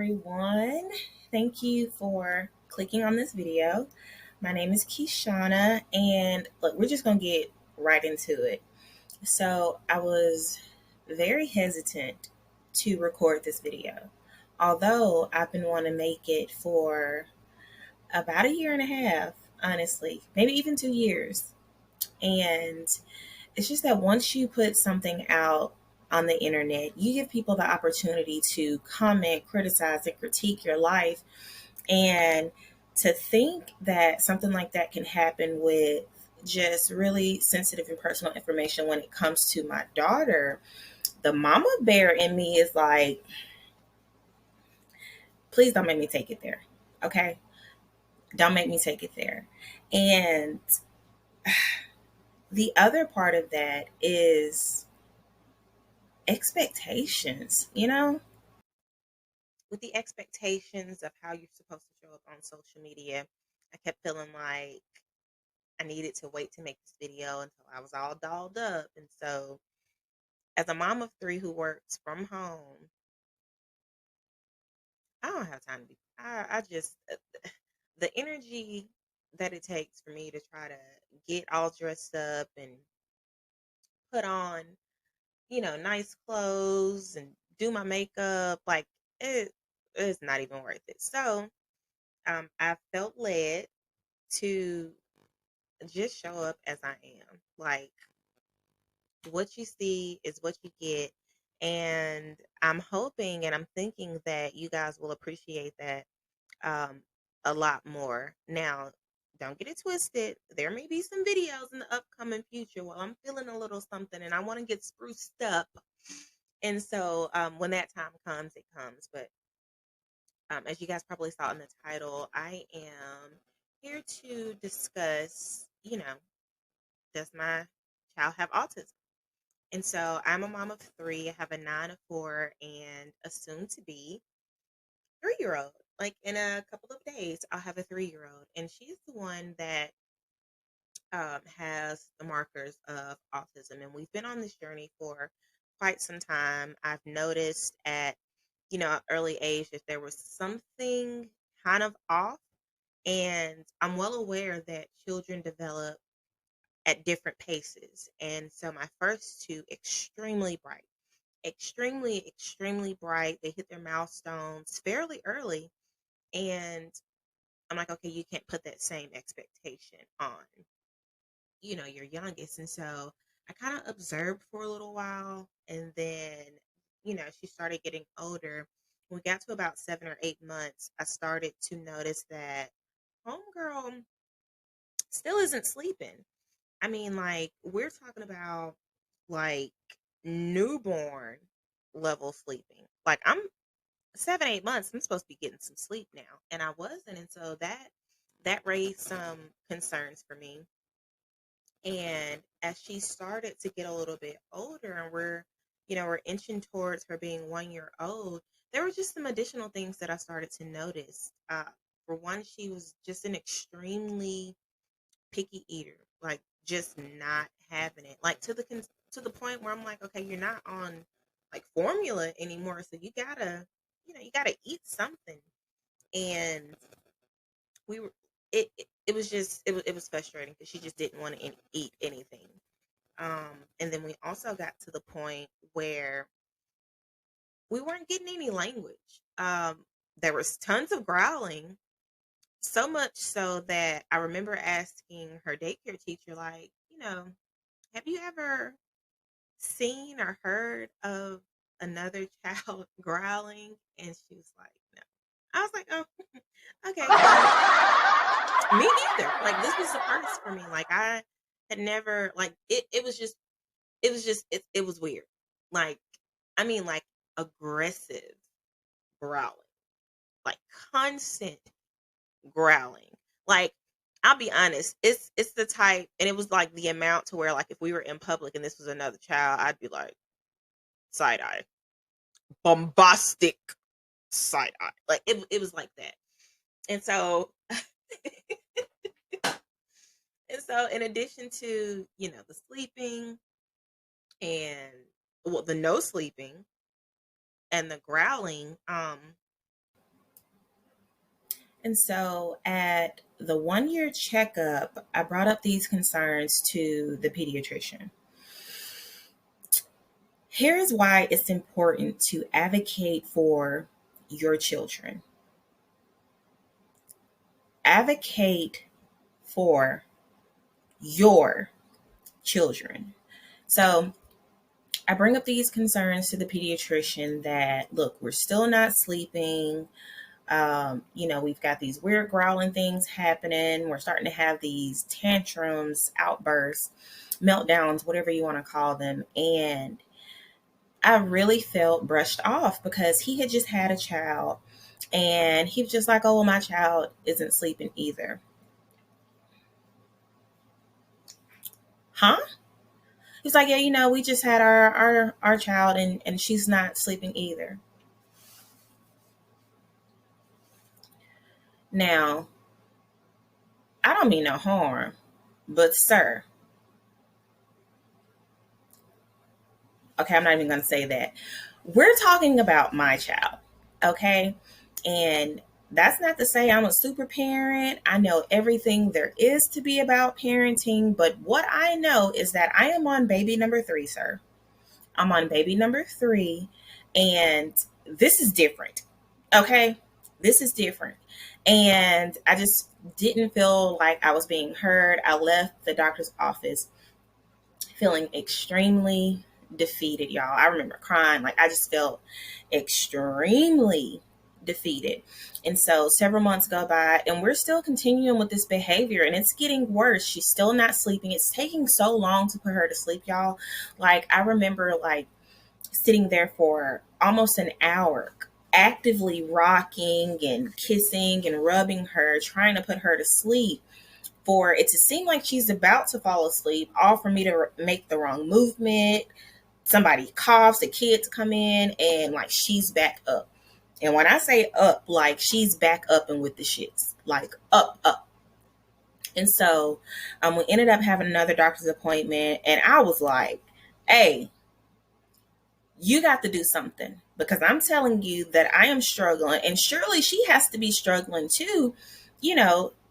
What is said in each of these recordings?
everyone. Thank you for clicking on this video. My name is Keshana, and look, we're just going to get right into it. So, I was very hesitant to record this video, although I've been wanting to make it for about a year and a half, honestly, maybe even 2 years. And it's just that once you put something out on the internet, you give people the opportunity to comment, criticize, and critique your life. And to think that something like that can happen with just really sensitive and personal information when it comes to my daughter, the mama bear in me is like, please don't make me take it there. Okay? Don't make me take it there. And the other part of that is expectations, with the expectations of how you're supposed to show up on social media. I kept feeling like I needed to wait to make this video until I was all dolled up. And so, as a mom of three who works from home, I don't have time to be. I just, the energy that it takes for me to try to get all dressed up and put on, nice clothes and do my makeup, like it's not even worth it. So, I felt led to just show up as I am. Like, what you see is what you get. And I'm hoping and I'm thinking that you guys will appreciate that um, a lot more. Now, don't get it twisted. There may be some videos in the upcoming future while I'm feeling a little something and I want to get spruced up. And so when that time comes, it comes. But as you guys probably saw in the title, I am here to discuss, does my child have autism? And so I'm a mom of three. I have a 9, a 4, and a soon to be 3-year old. Like in a couple of days, I'll have a 3-year old. And she's the one that has the markers of autism. And we've been on this journey for quite some time. I've noticed at, an early age that there was something kind of off. And I'm well aware that children develop at different paces. And so my first two, extremely, extremely bright. They hit their milestones fairly early. And I'm like, okay, you can't put that same expectation on, your youngest. And so I kind of observed for a little while. And then, she started getting older. When we got to about 7 or 8 months, I started to notice that homegirl still isn't sleeping. I mean, like, we're talking about like newborn level sleeping. Like, I'm 7, 8 months, I'm supposed to be getting some sleep now. And I wasn't. And so that raised some concerns for me. And as she started to get a little bit older and we're inching towards her being 1 year old, there were just some additional things that I started to notice. For one, she was just an extremely picky eater, like just not having it, like to the point where I'm like, okay, you're not on like formula anymore, so you gotta eat something. And we were it was just it was frustrating because she just didn't want to eat anything. And then we also got to the point where we weren't getting any language. There was tons of growling, so much so that I remember asking her daycare teacher, like, have you ever seen or heard of another child growling? And she was like, no. I was like, oh, okay. Me neither. Like, this was the first for me. Like, I had never, like, it was weird. Like, I mean, like, aggressive growling, like constant growling. Like, I'll be honest, it's the type, and it was like the amount to where, like, if we were in public and this was another child, I'd be like, side eye, bombastic side eye. Like, it was like that. And so and so in addition to, the sleeping and, well, the no sleeping and the growling, And so at the 1 year checkup, I brought up these concerns to the pediatrician. Here's why it's important to advocate for your children. Advocate for your children. So I bring up these concerns to the pediatrician that, look, we're still not sleeping. We've got these weird growling things happening. We're starting to have these tantrums, outbursts, meltdowns, whatever you want to call them. And I really felt brushed off because he had just had a child and he was just like, oh, well, my child isn't sleeping either. Huh? He's like, yeah, we just had our child and she's not sleeping either. Now, I don't mean no harm, but sir, okay, I'm not even going to say that. We're talking about my child, okay? And that's not to say I'm a super parent. I know everything there is to be about parenting, but what I know is that I am on baby number 3, sir. I'm on baby number 3, and this is different, okay? This is different. And I just didn't feel like I was being heard. I left the doctor's office feeling extremely defeated, y'all. I remember crying. Like, I just felt extremely defeated. And so several months go by and we're still continuing with this behavior and it's getting worse. She's still not sleeping. It's taking so long to put her to sleep, y'all. Like, I remember like sitting there for almost an hour actively rocking and kissing and rubbing her, trying to put her to sleep, for it to seem like she's about to fall asleep, all for me to make the wrong movement. Somebody coughs, a kid to come in, and like she's back up. And when I say up, like she's back up and with the shits, like up, up. And so we ended up having another doctor's appointment, and I was like, hey, you got to do something because I'm telling you that I am struggling, and surely she has to be struggling too.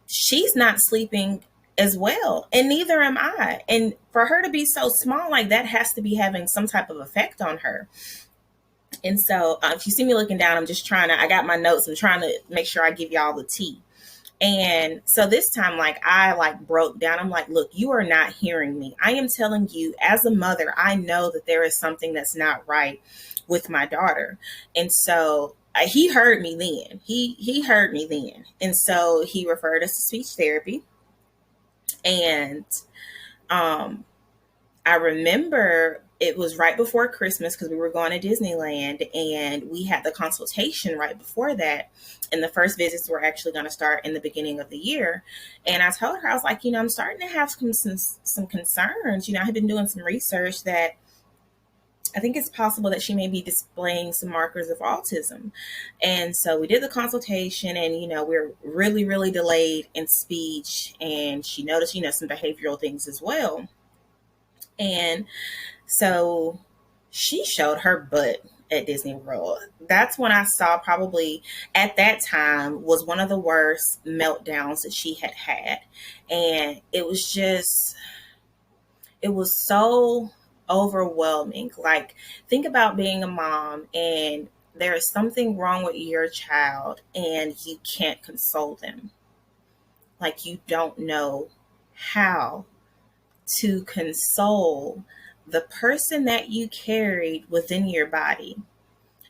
She's not sleeping as well, and neither am I. And for her to be so small like that has to be having some type of effect on her. And so if you see me looking down, I got my notes. I'm trying to make sure I give y'all the tea. And so this time, like, I like broke down. I'm like, look, you are not hearing me. I am telling you as a mother, I know that there is something that's not right with my daughter. And so he heard me then. He heard me then. And so he referred us to speech therapy. And I remember it was right before Christmas because we were going to Disneyland and we had the consultation right before that. And the first visits were actually going to start in the beginning of the year. And I told her, I was like, I'm starting to have some concerns. I had been doing some research that I think it's possible that she may be displaying some markers of autism. And so we did the consultation and, we're really, really delayed in speech. And she noticed, some behavioral things as well. And so she showed her butt at Disney World. That's when I saw, probably at that time, was one of the worst meltdowns that she had had. And it was so overwhelming. Like, think about being a mom and there is something wrong with your child and you can't console them. Like, you don't know how to console the person that you carried within your body.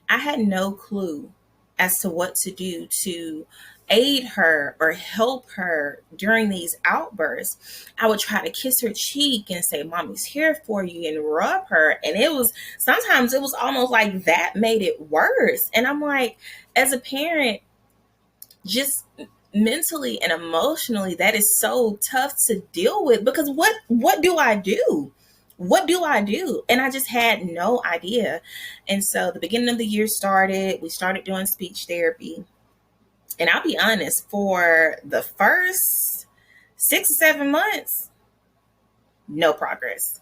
I had no clue as to what to do to aid her or help her during these outbursts. I would try to kiss her cheek and say, Mommy's here for you, and rub her. And sometimes it was almost like that made it worse. And I'm like, as a parent, just mentally and emotionally, that is so tough to deal with because what do I do? What do I do? And I just had no idea. And so the beginning of the year started, we started doing speech therapy. And I'll be honest, for the first 6 or 7 months, no progress.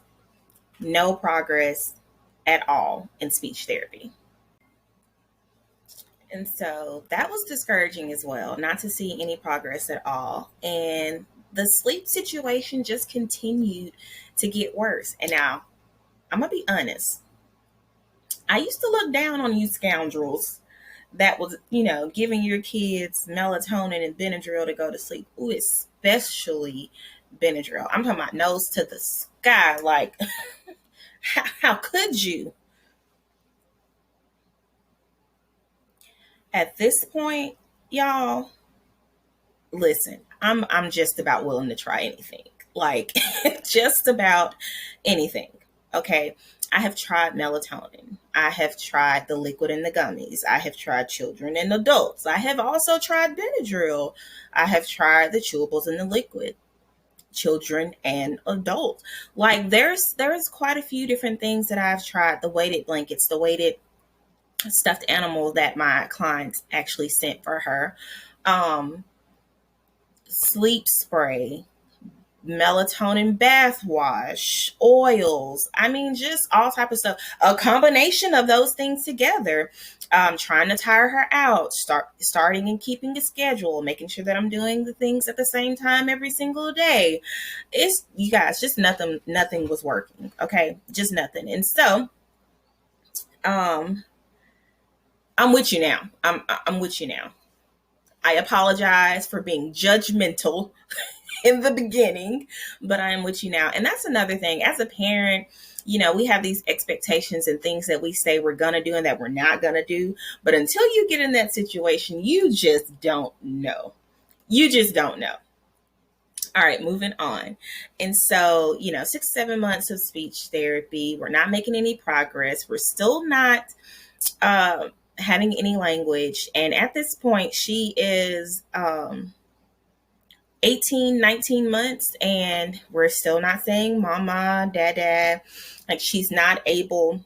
No progress at all in speech therapy. And so that was discouraging as well, not to see any progress at all. And the sleep situation just continued to get worse. And now, I'm going to be honest. I used to look down on you scoundrels that was, giving your kids melatonin and Benadryl to go to sleep. Ooh, especially Benadryl. I'm talking about nose to the sky. Like, how could you? At this point, y'all, listen, I'm just about willing to try anything. Like just about anything. Okay. I have tried melatonin. I have tried the liquid and the gummies. I have tried children and adults. I have also tried Benadryl. I have tried the chewables and the liquid. Children and adults. Like there's quite a few different things that I've tried. The weighted blankets, the weighted stuffed animal that my clients actually sent for her. Um, Sleep spray, melatonin bath wash, oils. I mean, just all type of stuff. A combination of those things together. Trying to tire her out, starting and keeping a schedule, making sure that I'm doing the things at the same time every single day. It's you guys, just nothing was working. Okay, just nothing. And so, um, I'm with you now. I'm with you now. I apologize for being judgmental in the beginning, but I am with you now. And that's another thing. As a parent, we have these expectations and things that we say we're going to do and that we're not going to do. But until you get in that situation, you just don't know. You just don't know. All right, moving on. And so, 6 to 7 months of speech therapy, we're not making any progress. We're still not uh, having any language. And at this point, she is 18, 19 months, and we're still not saying mama, dada. Like she's not able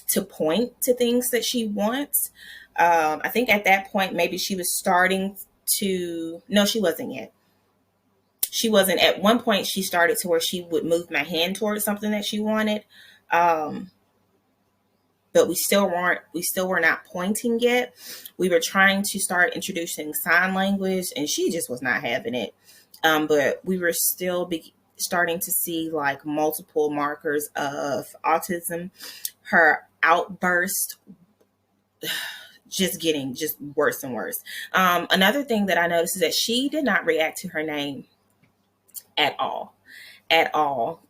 to point to things that she wants. I think at that point, maybe she was starting to, no, she wasn't yet. She wasn't. At one point, she started to where she would move my hand towards something that she wanted. Um, but we still were not pointing yet. We were trying to start introducing sign language, and she just was not having it. But we were still starting to see like multiple markers of autism. Her outburst just getting just worse and worse. Another thing that I noticed is that she did not react to her name at all, at all.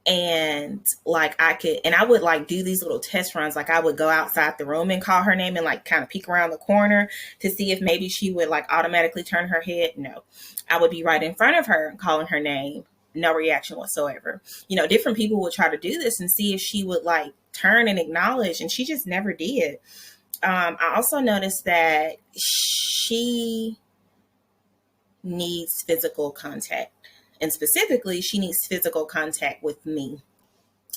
And like I would like do these little test runs. Like I would go outside the room and call her name and like kind of peek around the corner to see if maybe she would like automatically turn her head. No, I would be right in front of her calling her name. No reaction whatsoever. Different people would try to do this and see if she would like turn and acknowledge, and she just never did. I also noticed that she needs physical contact, and specifically she needs physical contact with me.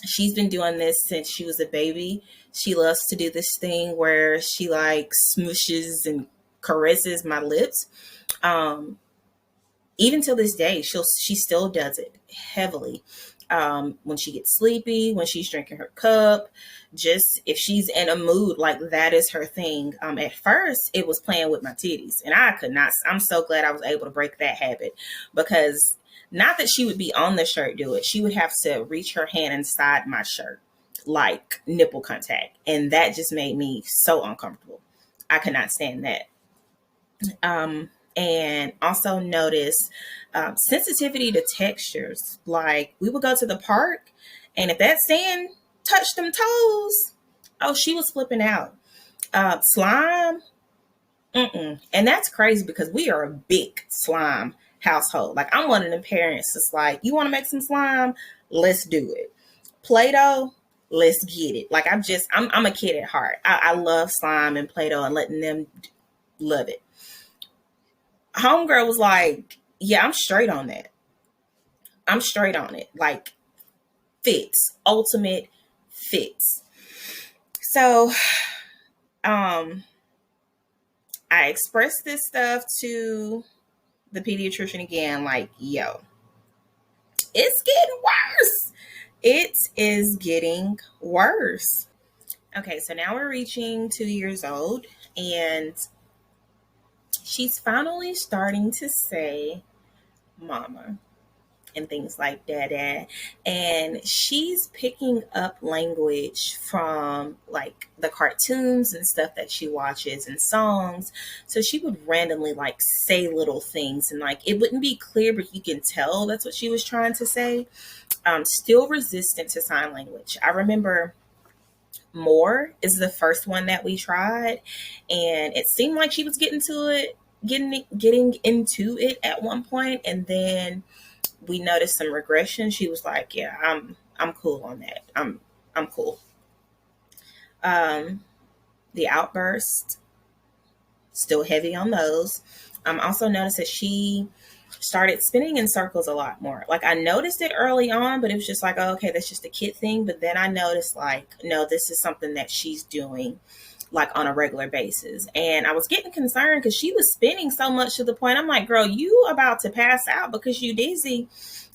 She's been doing this since she was a baby. She loves to do this thing where she like smooshes and caresses my lips. Even till this day, she still does it heavily. When she gets sleepy, when she's drinking her cup, just if she's in a mood, like that is her thing. At first, it was playing with my titties, and I could not. I'm so glad I was able to break that habit, because not that she would be on the shirt do it, she would have to reach her hand inside my shirt, like nipple contact, and that just made me so uncomfortable. I could not stand that. And also notice sensitivity to textures. Like we would go to the park, and if that sand touched them toes, oh, she was flipping out. Slime, mm-mm. And that's crazy because we are a big slime household. Like I'm one of the parents that's like, you want to make some slime? Let's do it. Play-Doh, let's get it. Like I'm a kid at heart. I love slime and Play-Doh and letting them love it. Homegirl was like, yeah, I'm straight on that. I'm straight on it. Like fits, ultimate fits. So, um, I expressed this stuff to the pediatrician again, like, yo, it's getting worse. It is getting worse. Okay, so now we're reaching 2 years old, and she's finally starting to say mama and things like dada. And she's picking up language from like the cartoons and stuff that she watches and songs. So she would randomly like say little things, and like it wouldn't be clear, but you can tell that's what she was trying to say. Still resistant to sign language. I remember More is the first one that we tried, and it seemed like she was getting into it at one point, and then we noticed some regression. She was like, "Yeah, I'm cool on that. I'm cool." Um, the outburst, still heavy on those. Also noticed that she started spinning in circles a lot more. Like I noticed it early on, but it was just like, oh, okay, that's just a kid thing. But then I noticed like, no, this is something that she's doing like on a regular basis. And I was getting concerned because she was spinning so much to the point I'm like, girl, you about to pass out because you dizzy.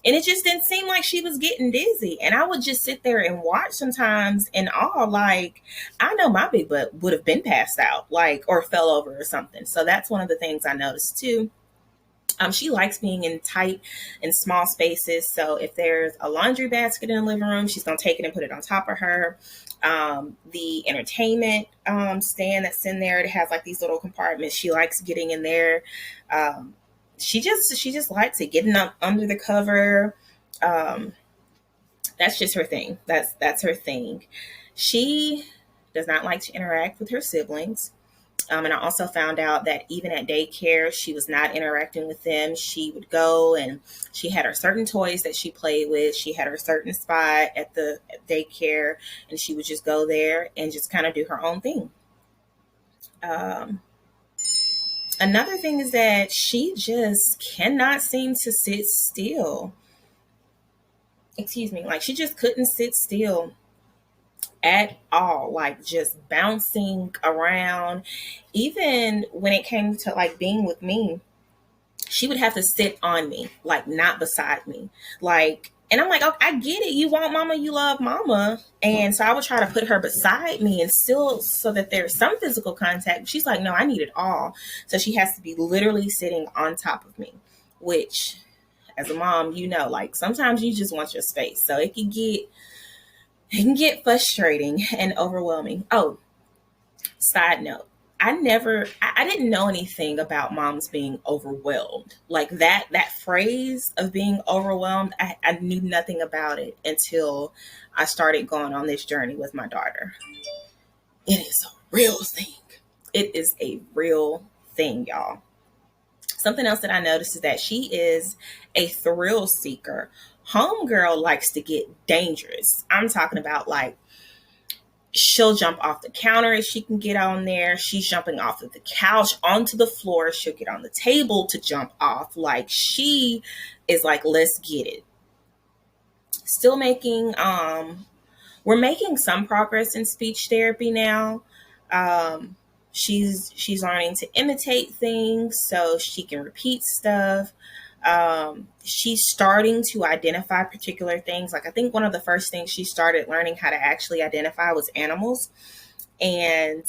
And it just didn't seem like she was getting dizzy. And I would just sit there and watch sometimes in awe, like, I know my big butt would have been passed out, like, or fell over or something. So that's one of the things I noticed too. She likes being in tight and small spaces. So if there's a laundry basket in the living room, she's going to take it and put it on top of her. The entertainment stand that's in there, it has like these little compartments. She likes getting in there. Um, she just likes it, getting up under the cover. Um, that's just her thing. That's her thing. She does not like to interact with her siblings. And I also found out that even at daycare, she was not interacting with them. She would go and she had her certain toys that she played with. She had her certain spot at the daycare, and she would just go there and just kind of do her own thing. Um, Another thing is that she just cannot seem to sit still. Excuse me, like she just couldn't sit still at all, like just bouncing around. Even when it came to like being with me, she would have to sit on me, like not beside me. Like, and I'm like, oh, I get it. You want mama, you love mama. And so I would try to put her beside me and still so that there's some physical contact. She's like, no, I need it all. So she has to be literally sitting on top of me, which as a mom, you know, like sometimes you just want your space. So it can get frustrating and overwhelming. Oh, side note. I didn't know anything about moms being overwhelmed. Like that phrase of being overwhelmed, I knew nothing about it until I started going on this journey with my daughter. It is a real thing. It is a real thing, y'all. Something else that I noticed is that she is a thrill seeker. Homegirl likes to get dangerous. I'm talking about like she'll jump off the counter if she can get on there. She's jumping off of the couch onto the floor. She'll get on the table to jump off. Like she is like, let's get it. Still making we're making some progress in speech therapy now. Um she's learning to imitate things so she can repeat stuff. She's starting to identify particular things. Like I think one of the first things she started learning how to actually identify was animals, and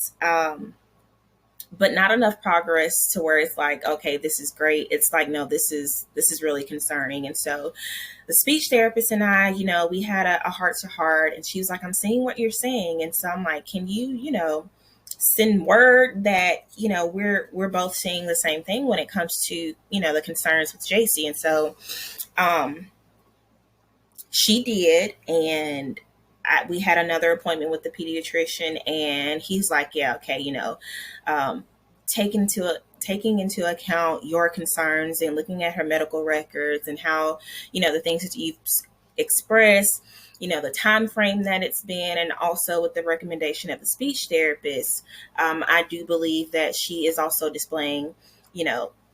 but not enough progress to where it's like, okay, this is great. It's like, no, this is really concerning. And so the speech therapist and I, we had a heart to heart, and she was like, I'm seeing what you're saying. And so I'm like, can you send word that we're both seeing the same thing when it comes to the concerns with JC. And so um she did, and we had another appointment with the pediatrician, and he's like, yeah, okay, um taking into account your concerns and looking at her medical records and how the things that you've expressed, the time frame that it's been, and also with the recommendation of the speech therapist. I do believe that she is also displaying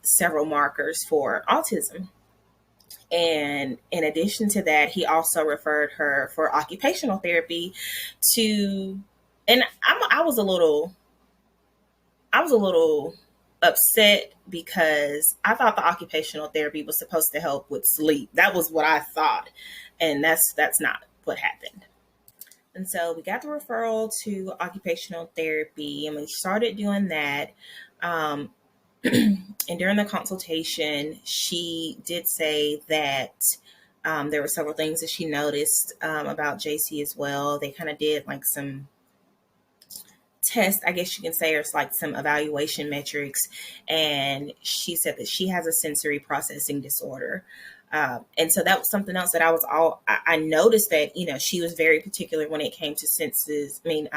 several markers for autism. And in addition to that, he also referred her for occupational therapy to, and I was a little upset because I thought the occupational therapy was supposed to help with sleep. That was what I thought. And that's not what happened. And so we got the referral to occupational therapy and we started doing that. Um, and during the consultation, she did say that there were several things that she noticed about JC as well. They kind of did like some tests, I guess you can say, or it's like some evaluation metrics. And she said that she has a sensory processing disorder. And so that was something else that I noticed that, you know, she was very particular when it came to senses. I mean,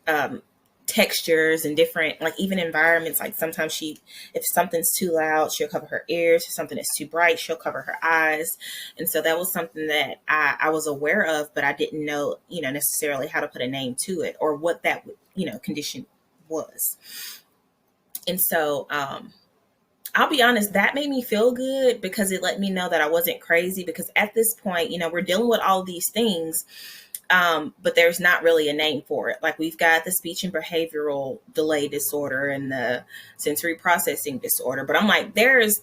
um, textures and different, like even environments. Like sometimes if something's too loud, she'll cover her ears. If something is too bright, she'll cover her eyes. And so that was something that I was aware of, but I didn't know, you know, necessarily how to put a name to it or what that, you know, condition was. And so, I'll be honest, that made me feel good because it let me know that I wasn't crazy. Because at this point, you know, we're dealing with all these things, but there's not really a name for it. Like we've got the speech and behavioral delay disorder and the sensory processing disorder. But I'm like, there's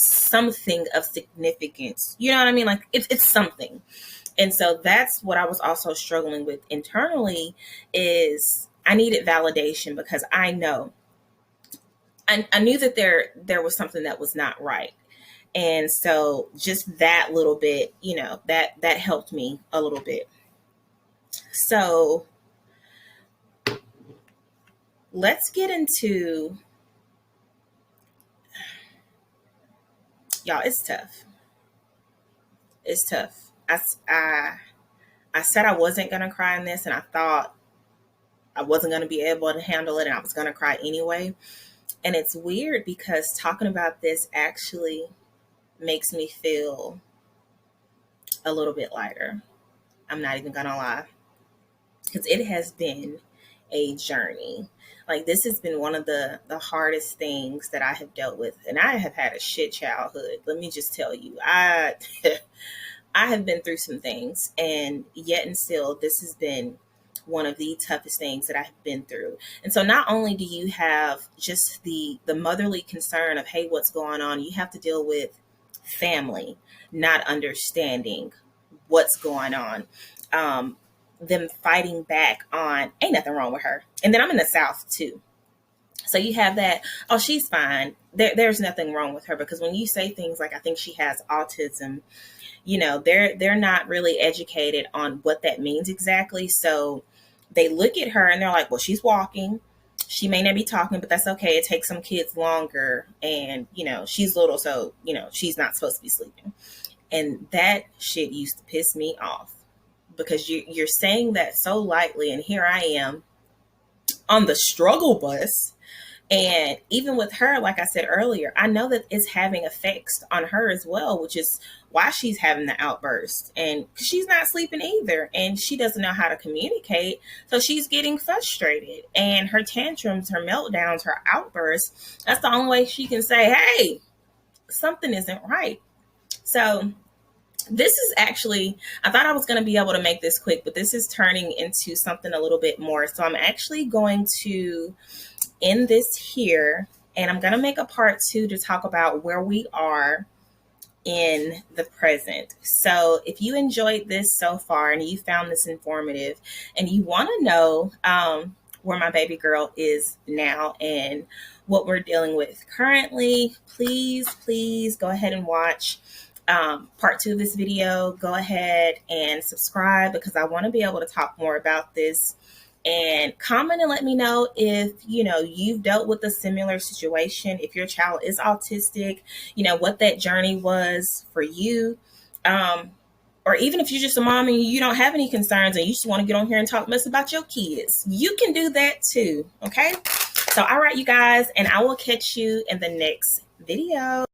something of significance. You know what I mean? Like it's something. And so that's what I was also struggling with internally is I needed validation because I knew that there was something that was not right. And so just that little bit, you know, that helped me a little bit. So let's get into, y'all, it's tough. It's tough. I said I wasn't going to cry in this, and I thought I wasn't going to be able to handle it, and I was going to cry anyway. And it's weird because talking about this actually makes me feel a little bit lighter. I'm not even going to lie. Because it has been a journey. Like this has been one of the hardest things that I have dealt with, and I have had a shit childhood. Let me just tell you, I I have been through some things, and yet and still, this has been one of the toughest things that I've been through. And so, not only do you have just the motherly concern of, hey, what's going on? You have to deal with family not understanding what's going on. Them fighting back on ain't nothing wrong with her. And then I'm in the South too. So you have that, oh, she's fine. There's nothing wrong with her. Because when you say things like, I think she has autism, you know, they're not really educated on what that means exactly. So they look at her and they're like, well, she's walking. She may not be talking, but that's okay. It takes some kids longer. And, you know, she's little, so, you know, she's not supposed to be sleeping. And that shit used to piss me off because you're saying that so lightly. And here I am on the struggle bus. And even with her, like I said earlier, I know that it's having effects on her as well, which is why she's having the outburst. And she's not sleeping either. And she doesn't know how to communicate. So she's getting frustrated. And her tantrums, her meltdowns, her outbursts, that's the only way she can say, hey, something isn't right. So this is actually, I thought I was going to be able to make this quick, but this is turning into something a little bit more. So I'm actually going to end this here, and I'm going to make a part 2 to talk about where we are in the present. So if you enjoyed this so far and you found this informative and you want to know where my baby girl is now and what we're dealing with currently, please go ahead and watch part 2 of this video. Go ahead and subscribe because I want to be able to talk more about this. And comment and let me know if, you know, you've dealt with a similar situation, if your child is autistic, you know, what that journey was for you. Or even if you're just a mom and you don't have any concerns and you just want to get on here and talk mess about your kids, you can do that too. Okay. So, all right, you guys, and I will catch you in the next video.